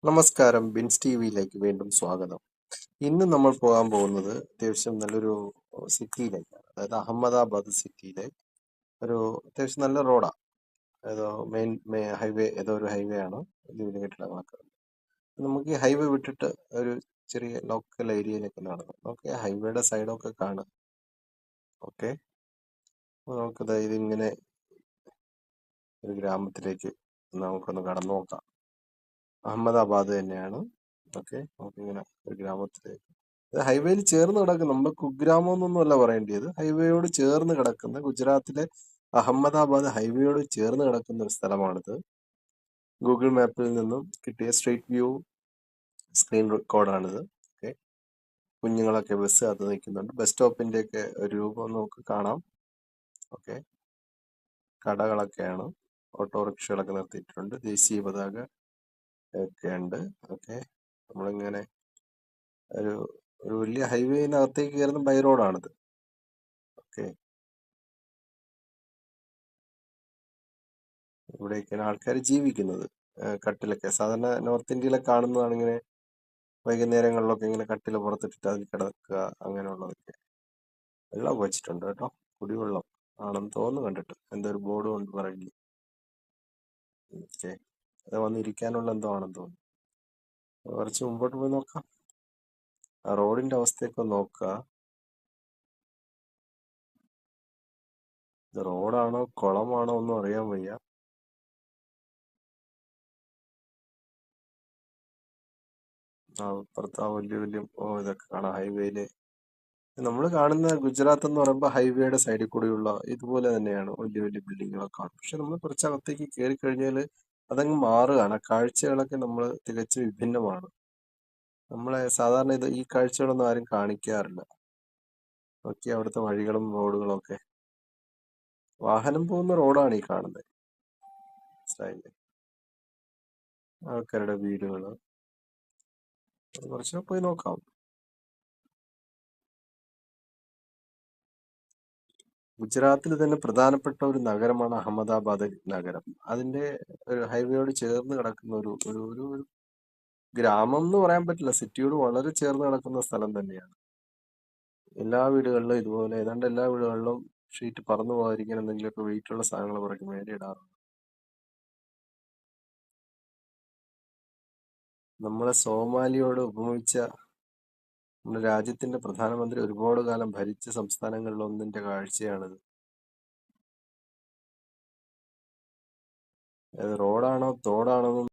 നമസ്കാരം, ബിൻസ് ടിവിയിലേക്ക് വീണ്ടും സ്വാഗതം. ഇന്ന് നമ്മൾ പോകാൻ പോകുന്നത് അത്യാവശ്യം നല്ലൊരു സിറ്റിയിലേക്കാണ്. അതായത് അഹമ്മദാബാദ് സിറ്റിയിലെ ഒരു അത്യാവശ്യം നല്ല റോഡാണ്. ഏതോ മെയിൻ ഹൈവേ, ഏതോ ഒരു ഹൈവേ ആണ്. വലിയ കെട്ടിടങ്ങളൊക്കെ ഉണ്ട്. നമുക്ക് ഈ ഹൈവേ വിട്ടിട്ട് ഒരു ചെറിയ ലോക്കൽ ഏരിയയിലേക്ക് നടന്നു. നമുക്ക് ഹൈവേയുടെ സൈഡൊക്കെ കാണാം. ഓക്കെ, നമുക്ക് ഇതിങ്ങനെ ഒരു ഗ്രാമത്തിലേക്ക് നമുക്കൊന്ന് കടന്നു നോക്കാം. അഹമ്മദാബാദ് തന്നെയാണ്. ഓക്കെ, നമുക്കിങ്ങനെ ഒരു ഗ്രാമത്തിലേക്ക് ഹൈവേയിൽ ചേർന്ന് കിടക്കുന്ന, നമ്മൾ കുഗ്രാമം എന്നൊന്നുമല്ല പറയേണ്ടത്, ഹൈവേയോട് ചേർന്ന് കിടക്കുന്ന ഗുജറാത്തിലെ അഹമ്മദാബാദ് ഹൈവേയോട് ചേർന്ന് കിടക്കുന്ന ഒരു സ്ഥലമാണിത്. ഗൂഗിൾ മാപ്പിൽ നിന്നും കിട്ടിയ സ്ട്രീറ്റ് വ്യൂ സ്ക്രീൻ റെക്കോർഡാണിത്. ഓക്കെ, കുഞ്ഞുങ്ങളൊക്കെ ബസ് അത് നിൽക്കുന്നുണ്ട്. ബസ് സ്റ്റോപ്പിന്റെ ഒക്കെ ഒരു രൂപം നമുക്ക് കാണാം. ഓക്കെ, കടകളൊക്കെയാണ്, ഓട്ടോറിക്ഷകളൊക്കെ നിർത്തിയിട്ടുണ്ട്, ദേശീയ പതാക ഒക്കെ ഉണ്ട്. ഓക്കെ, നമ്മളിങ്ങനെ ഒരു വലിയ ഹൈവേനകത്തേക്ക് കയറുന്ന ബൈ റോഡാണിത്. ഓക്കെ, ഇവിടെയൊക്കെയാണ് ആൾക്കാർ ജീവിക്കുന്നത്. കട്ടിലൊക്കെ സാധാരണ നോർത്ത് ഇന്ത്യയിലെ കാണുന്നതാണ്. ഇങ്ങനെ വൈകുന്നേരങ്ങളിലൊക്കെ ഇങ്ങനെ കട്ടില പുറത്തിട്ടിട്ട് അതിൽ കിടക്കുക, അങ്ങനെയുള്ളതൊക്കെ. വെള്ളം വെച്ചിട്ടുണ്ട് കേട്ടോ, കുടിവെള്ളം ആണെന്ന് തോന്നുന്നു കണ്ടിട്ട്. എന്തോ ഒരു ബോർഡ് കൊണ്ട് പറയില്ല. ഓക്കെ, അത് വന്നിരിക്കാനുള്ള എന്തോ ആണെന്ന് തോന്നുന്നു. കുറച്ച് മുമ്പോട്ട് പോയി നോക്കാം. ആ റോഡിന്റെ അവസ്ഥയൊക്കെ നോക്കുക. ഇത് റോഡാണോ കുളമാണോ ഒന്നും അറിയാൻ വയ്യ. അപ്പുറത്ത് ആ വലിയ വലിയ ഇതൊക്കെ കാണാം ഹൈവേയില്. നമ്മൾ കാണുന്ന ഗുജറാത്ത് എന്ന് പറയുമ്പോൾ ഹൈവേയുടെ സൈഡിൽ കൂടെയുള്ള ഇതുപോലെ തന്നെയാണ്, വലിയ വലിയ ബിൽഡിങ്ങുകളൊക്കെ കാണും. പക്ഷെ നമ്മൾ കുറച്ചകത്തേക്ക് കയറി കഴിഞ്ഞാൽ അതങ്ങ് മാറുകയാണ്. കാഴ്ചകളൊക്കെ നമ്മൾ തികച്ചും വിഭിന്നമാണ്. നമ്മളെ സാധാരണ ഈ കാഴ്ചകളൊന്നും ആരും കാണിക്കാറില്ല. നോക്കി അവിടുത്തെ വഴികളും റോഡുകളും ഒക്കെ, വാഹനം പോകുന്ന റോഡാണ് ഈ കാണുന്നത്. മനസ്സിലായില്ലേ? ആൾക്കാരുടെ വീടുകള് കുറച്ച് പോയി നോക്കാം. ഗുജറാത്തിൽ തന്നെ പ്രധാനപ്പെട്ട ഒരു നഗരമാണ് അഹമ്മദാബാദ് നഗരം. അതിന്റെ ഒരു ഹൈവേയോട് ചേർന്ന് കിടക്കുന്ന ഒരു ഒരു ഒരു ഒരു ഗ്രാമം എന്ന് പറയാൻ പറ്റില്ല, സിറ്റിയോട് വളരെ ചേർന്ന് കിടക്കുന്ന സ്ഥലം തന്നെയാണ്. എല്ലാ വീടുകളിലും ഇതുപോലെ, ഏതാണ്ട് എല്ലാ വീടുകളിലും ഷീറ്റ് പറന്നു പോകാതിരിക്കാൻ എന്തെങ്കിലുമൊക്കെ വെയിറ്റുള്ള സാധനങ്ങൾ പുറകെ മേലെ ഇടാറുണ്ട്. നമ്മളെ സോമാലിയോട് ഉപമിച്ച നമ്മുടെ രാജ്യത്തിന്റെ പ്രധാനമന്ത്രി ഒരുപാട് കാലം ഭരിച്ച സംസ്ഥാനങ്ങളിൽ ഒന്നിന്റെ കാഴ്ചയാണിത്. റോഡാണോ തോടാണോ